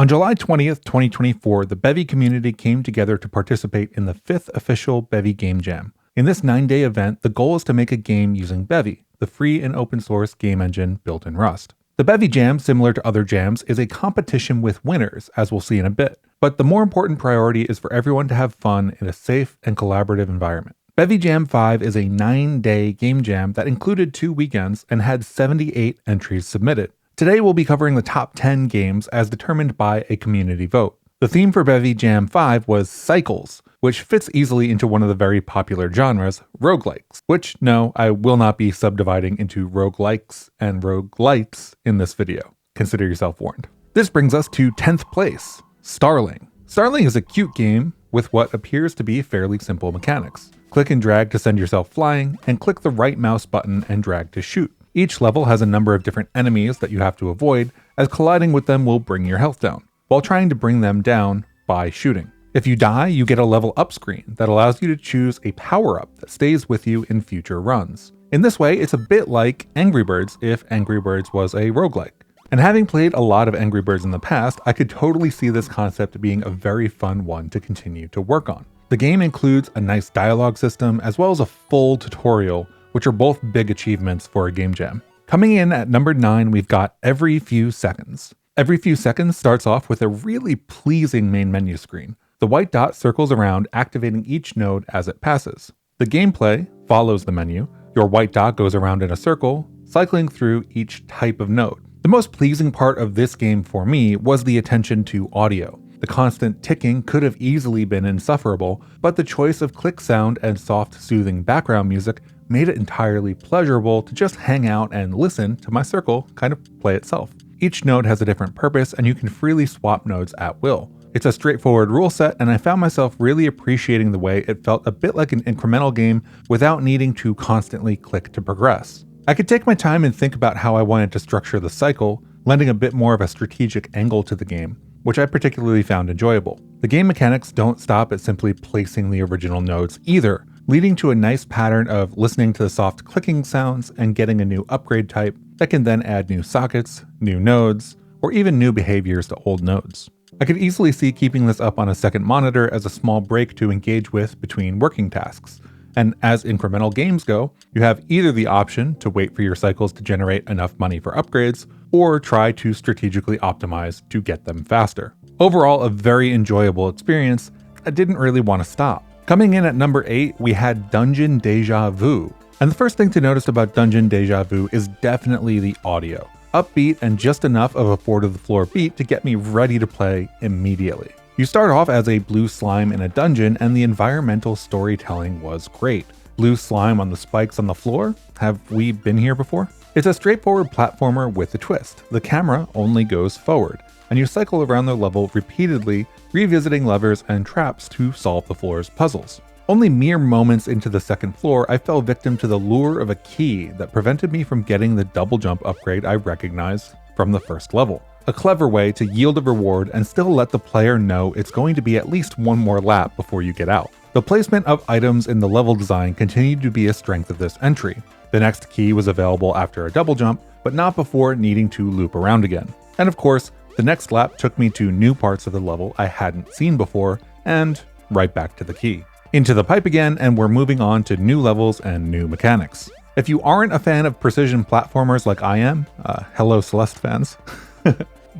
On July 20th, 2024, the Bevy community came together to participate in the 5th official Bevy Game Jam. In this 9-day event, the goal is to make a game using Bevy, the free and open source game engine built in Rust. The Bevy Jam, similar to other jams, is a competition with winners, as we'll see in a bit. But the more important priority is for everyone to have fun in a safe and collaborative environment. Bevy Jam 5 is a 9-day game jam that included 2 weekends and had 78 entries submitted. Today we'll be covering the top 10 games as determined by a community vote. The theme for Bevy Jam 5 was Cycles, which fits easily into one of the very popular genres, roguelikes, which, no, I will not be subdividing into roguelikes and roguelites in this video. Consider yourself warned. This brings us to 10th place, Starling. Starling is a cute game with what appears to be fairly simple mechanics. Click and drag to send yourself flying, and click the right mouse button and drag to shoot. Each level has a number of different enemies that you have to avoid, as colliding with them will bring your health down, while trying to bring them down by shooting. If you die, you get a level up screen that allows you to choose a power-up that stays with you in future runs. In this way, it's a bit like Angry Birds if Angry Birds was a roguelike. And having played a lot of Angry Birds in the past, I could totally see this concept being a very fun one to continue to work on. The game includes a nice dialogue system as well as a full tutorial, which are both big achievements for a game jam. Coming in at number 9, we've got Every Few Seconds. Every Few Seconds starts off with a really pleasing main menu screen. The white dot circles around, activating each node as it passes. The gameplay follows the menu. Your white dot goes around in a circle, cycling through each type of node. The most pleasing part of this game for me was the attention to audio. The constant ticking could have easily been insufferable, but the choice of click sound and soft, soothing background music made it entirely pleasurable to just hang out and listen to my circle kind of play itself. Each node has a different purpose, and you can freely swap nodes at will. It's a straightforward rule set, and I found myself really appreciating the way it felt a bit like an incremental game without needing to constantly click to progress. I could take my time and think about how I wanted to structure the cycle, lending a bit more of a strategic angle to the game, which I particularly found enjoyable. The game mechanics don't stop at simply placing the original nodes either, leading to a nice pattern of listening to the soft clicking sounds and getting a new upgrade type that can then add new sockets, new nodes, or even new behaviors to old nodes. I could easily see keeping this up on a second monitor as a small break to engage with between working tasks. And as incremental games go, you have either the option to wait for your cycles to generate enough money for upgrades, or try to strategically optimize to get them faster. Overall, a very enjoyable experience. I didn't really want to stop. Coming in at number 8, we had Dungeon Deja Vu. And the first thing to notice about Dungeon Deja Vu is definitely the audio. Upbeat and just enough of a 4-to-the-floor beat to get me ready to play immediately. You start off as a blue slime in a dungeon, and the environmental storytelling was great. Blue slime on the spikes on the floor? Have we been here before? It's a straightforward platformer with a twist. The camera only goes forward, and you cycle around the level repeatedly, revisiting levers and traps to solve the floor's puzzles. Only mere moments into the second floor, I fell victim to the lure of a key that prevented me from getting the double jump upgrade I recognized from the first level. A clever way to yield a reward and still let the player know it's going to be at least one more lap before you get out. The placement of items in the level design continued to be a strength of this entry. The next key was available after a double jump, but not before needing to loop around again. And of course, the next lap took me to new parts of the level I hadn't seen before, and right back to the key. Into the pipe again, and we're moving on to new levels and new mechanics. If you aren't a fan of precision platformers like I am, hello Celeste fans,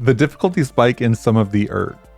the difficulty spike in some of the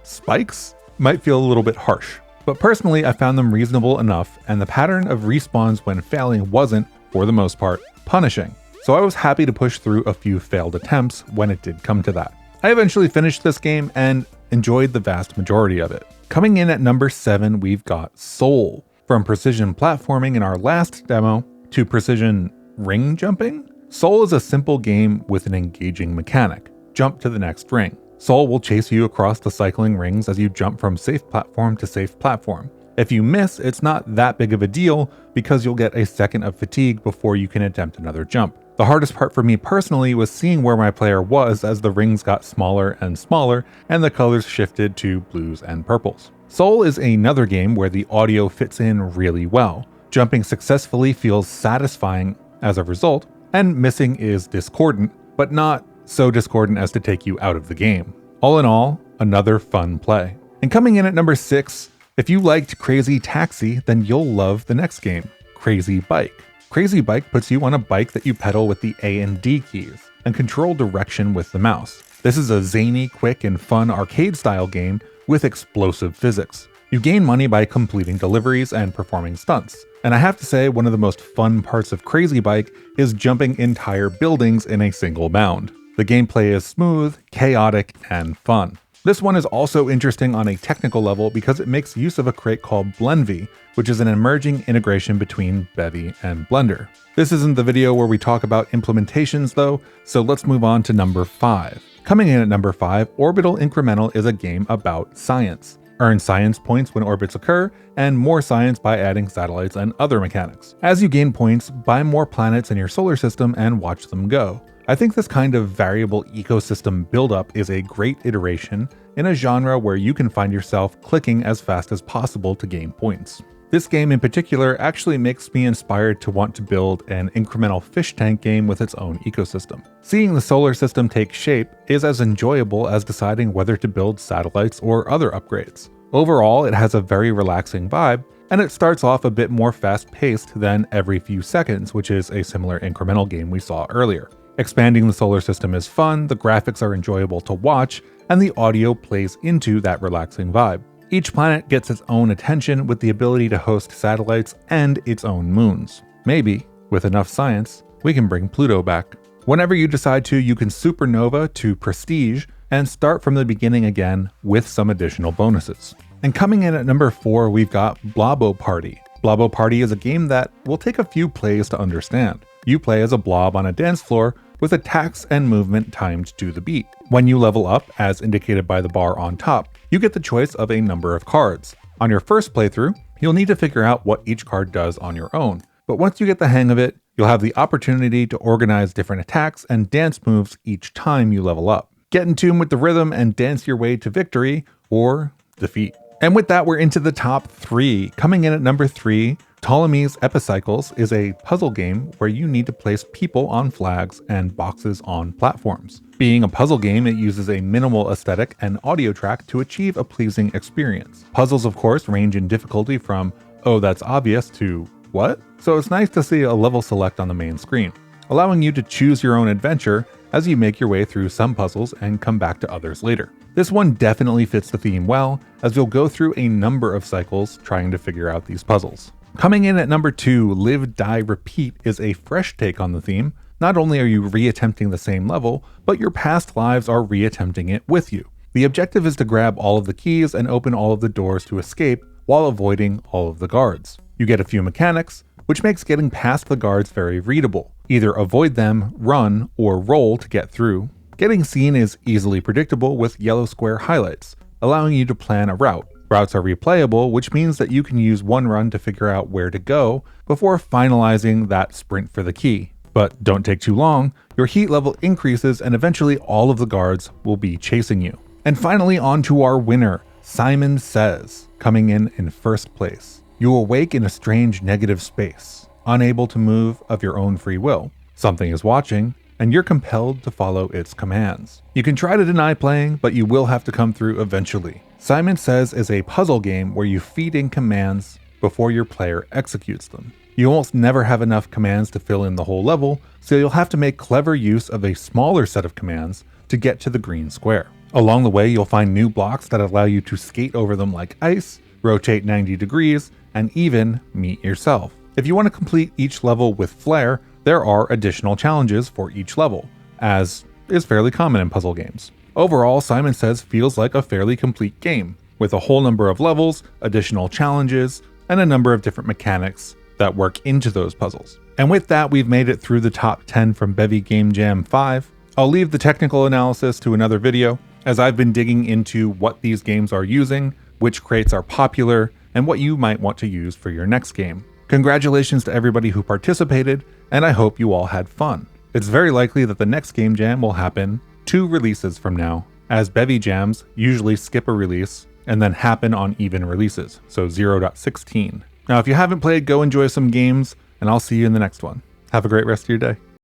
spikes might feel a little bit harsh. But personally, I found them reasonable enough, and the pattern of respawns when failing wasn't, for the most part, punishing. So I was happy to push through a few failed attempts when it did come to that. I eventually finished this game and enjoyed the vast majority of it. Coming in at number 7, we've got Soul. From precision platforming in our last demo to precision ring jumping, Soul is a simple game with an engaging mechanic. Jump to the next ring. Soul will chase you across the cycling rings as you jump from safe platform to safe platform. If you miss, it's not that big of a deal because you'll get a second of fatigue before you can attempt another jump. The hardest part for me personally was seeing where my player was as the rings got smaller and smaller and the colors shifted to blues and purples. Soul is another game where the audio fits in really well. Jumping successfully feels satisfying as a result, and missing is discordant, but not so discordant as to take you out of the game. All in all, another fun play. And coming in at number 6, if you liked Crazy Taxi, then you'll love the next game, Crazy Bike. Crazy Bike puts you on a bike that you pedal with the A and D keys and control direction with the mouse. This is a zany, quick, and fun arcade-style game with explosive physics. You gain money by completing deliveries and performing stunts. And I have to say, one of the most fun parts of Crazy Bike is jumping entire buildings in a single bound. The gameplay is smooth, chaotic, and fun. This one is also interesting on a technical level because it makes use of a crate called Blenvy, which is an emerging integration between Bevy and Blender. This isn't the video where we talk about implementations though, so let's move on to number 5. Coming in at number 5, Orbital Incremental is a game about science. Earn science points when orbits occur, and more science by adding satellites and other mechanics. As you gain points, buy more planets in your solar system and watch them go. I think this kind of variable ecosystem buildup is a great iteration in a genre where you can find yourself clicking as fast as possible to gain points. This game in particular actually makes me inspired to want to build an incremental fish tank game with its own ecosystem. Seeing the solar system take shape is as enjoyable as deciding whether to build satellites or other upgrades. Overall, it has a very relaxing vibe, and it starts off a bit more fast-paced than Every Few Seconds, which is a similar incremental game we saw earlier. Expanding the solar system is fun, the graphics are enjoyable to watch, and the audio plays into that relaxing vibe. Each planet gets its own attention with the ability to host satellites and its own moons. Maybe, with enough science, we can bring Pluto back. Whenever you decide to, you can supernova to prestige and start from the beginning again with some additional bonuses. And coming in at number 4, we've got Blobo Party. Blobo Party is a game that will take a few plays to understand. You play as a blob on a dance floor with attacks and movement timed to the beat. When you level up, as indicated by the bar on top, you get the choice of a number of cards. On your first playthrough, you'll need to figure out what each card does on your own. But once you get the hang of it, you'll have the opportunity to organize different attacks and dance moves each time you level up. Get in tune with the rhythm and dance your way to victory or defeat. And with that, we're into the top 3. Coming in at number 3, Ptolemy's Epicycles is a puzzle game where you need to place people on flags and boxes on platforms. Being a puzzle game, it uses a minimal aesthetic and audio track to achieve a pleasing experience. Puzzles, of course, range in difficulty from, oh, that's obvious, to what? So it's nice to see a level select on the main screen, allowing you to choose your own adventure as you make your way through some puzzles and come back to others later. This one definitely fits the theme well, as you'll go through a number of cycles trying to figure out these puzzles. Coming in at number 2, Live.Die.Repeat is a fresh take on the theme. Not only are you reattempting the same level, but your past lives are reattempting it with you. The objective is to grab all of the keys and open all of the doors to escape while avoiding all of the guards. You get a few mechanics, which makes getting past the guards very readable. Either avoid them, run, or roll to get through. Getting seen is easily predictable with yellow square highlights, allowing you to plan a route. Routes are replayable, which means that you can use one run to figure out where to go before finalizing that sprint for the key. But don't take too long, your heat level increases and eventually all of the guards will be chasing you. And finally, on to our winner, Simon Says, coming in first place. You awake in a strange negative space, unable to move of your own free will. Something is watching, and you're compelled to follow its commands. You can try to deny playing, but you will have to come through eventually. Simon Says is a puzzle game where you feed in commands before your player executes them. You almost never have enough commands to fill in the whole level, so you'll have to make clever use of a smaller set of commands to get to the green square. Along the way, you'll find new blocks that allow you to skate over them like ice, rotate 90 degrees, and even meet yourself. If you want to complete each level with flair, there are additional challenges for each level, as is fairly common in puzzle games. Overall, Simon Says feels like a fairly complete game, with a whole number of levels, additional challenges, and a number of different mechanics that work into those puzzles. And with that, we've made it through the top 10 from Bevy Game Jam 5. I'll leave the technical analysis to another video, as I've been digging into what these games are using, which crates are popular, and what you might want to use for your next game. Congratulations to everybody who participated, and I hope you all had fun. It's very likely that the next Game Jam will happen 2 releases from now, as Bevy Jams usually skip a release and then happen on even releases, so 0.16. Now if you haven't played, go enjoy some games, and I'll see you in the next one. Have a great rest of your day.